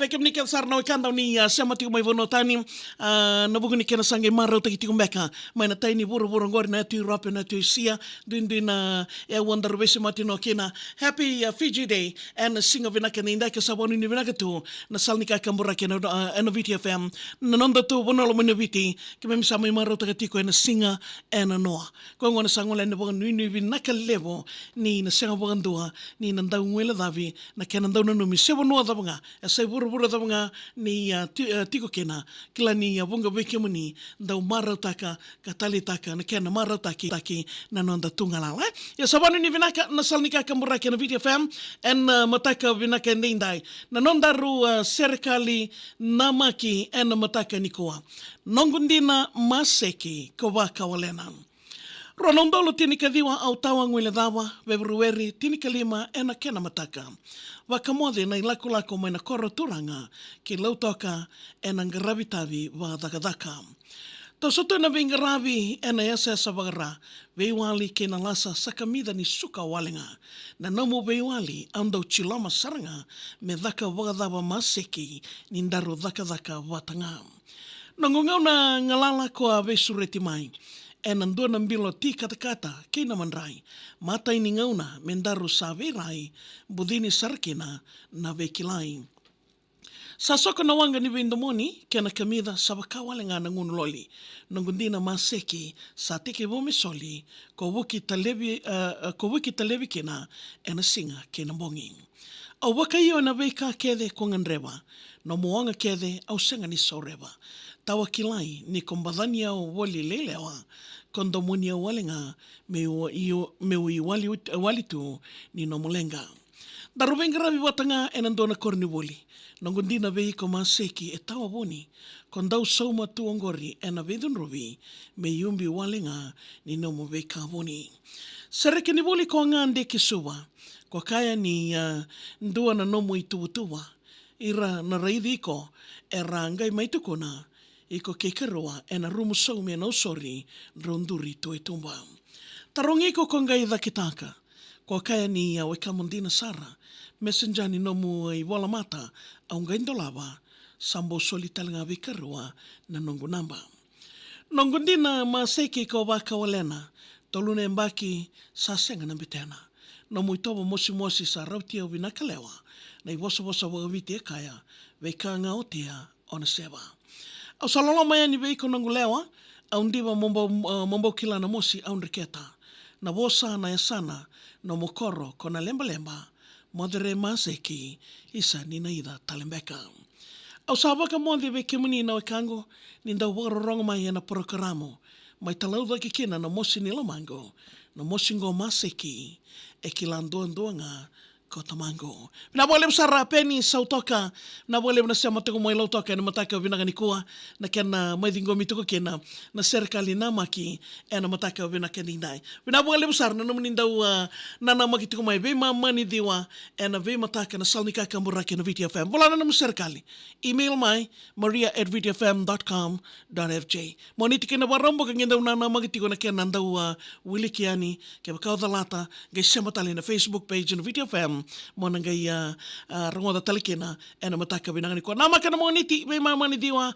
veke mnika sarna kanda ni sema tiko mai vono tani na buku ni kena sange maro te tiko meka mai na taini buru ngori na tu rape na tu sia dindina e wonder wese matino kena happy Fiji Day and singa vinaka ni ndaka sabonu ni vinaka tu na salnika kambura kena na VitiFM na nonda tu vono lo mena viti ke me sama maro te tiko na singa na noa ko ngona sangola ne boga ni vinaka levo ni na senga boga ndua ni na ndau ngwela davi na kena ndau no mi sebo noa dabanga e sai buru dabanga ni tiko kena kila ni bunga weke muni ndau Lautaka ka talitaka na kena Lautaki na nonda tungalala ya sabanu ni vinaka na salnika kambura kena VitiFM en mataka vinaka ndindai na nonda ru Serekali Namaki en mataka nikoa nongundina Maseki ko Vakawalena Ronondolo tinika diwa au tawa ngwele dawa Februari tinika lima ena kena mataka wakamode na ilako mai na koro turanga ki Lautoka ena ngarabitavi wa dakadaka Tosoto na vingaravi ena yasa sabagara veiwali ke na lasa sakamida ni suka walenga na namo veiwali andau chilama saranga me daka wagadava Maseki ni ndaru daka watanga Nongongau na ngalala ko a vesureti mai ena ndua na mbilo ti katakata kina manrai matai ni ngauna mendaru saverai budini sarkina na vekilai Sasoka na wanga ni vindomoni kena kamida sa Vakawalena na ngunuloli nongundina Maseki sa teke vomisoli ko wuki talevi kena ena singa kena bongi au waka iyo na veika kede ko nganrewa no muanga kede au senga ni soreva tawa kilai ni kombadhani au wali lelewa kondomoni au walenga meu wali tu ni no mulenga Darubenga rabi watanga enandona korni woli nongundina vei ko Maseki e tawa boni kondau sauma tu ongori ena vedun rovi me yumbi walenga ni no mo veka boni Sereke ni woli ko ngande kisuwa kwa kaya ni ndua na nomo ituwa ira na raidi ko era ngai maitukona iko kekeroa ena rumu saumi na usori ronduri tu etumba tarongi ko ngai dakitaka kwa kaya ni wekamundina sara messenger ni nomu I Vola mata au ngai ndolava sambo solitalanga vikarua na nongu namba nongundina Maseki ko Vakawalena tolune mbaki sa senga na bitena no muitobo mosi sa rautia vinakalewa na iwosa waviti e kaya veikanga otia ona seba au salolo maya ni veiko nangulewa au ndiva mombo kila na mosi au nriketa na wosa na yasana no mokoro kona lemba modere Maseki isa ni naida talembeka au sabaka mondi veke muni na wekango ni ndau wararongo mai na programu mai talauda kikina na mosi ni lamango na mosi ngo Maseki e kilandoanga ko tamango na boleh besar Peni Sautoka na boleh nasema teko mo Lautoka na mataka vinaka nikua na kena mai dingo mitoko kena na Serekali Namaki na mataka vinaka nindai na boleh besar na nomnindau na Namaki teko mai ve mama ni diwa na ve mataka na salnika kambura kena VitiFM Vola na Serekali email mai maria@vitifm.com.fj moniti kena warombo kengenda na Namaki teko na kena ndau wilikiani ke bakau dalata ge sematali na Facebook page na VitiFM mona ngai rongoda talikena ena mataka binangani ko namaka na moniti ve mama ni diwa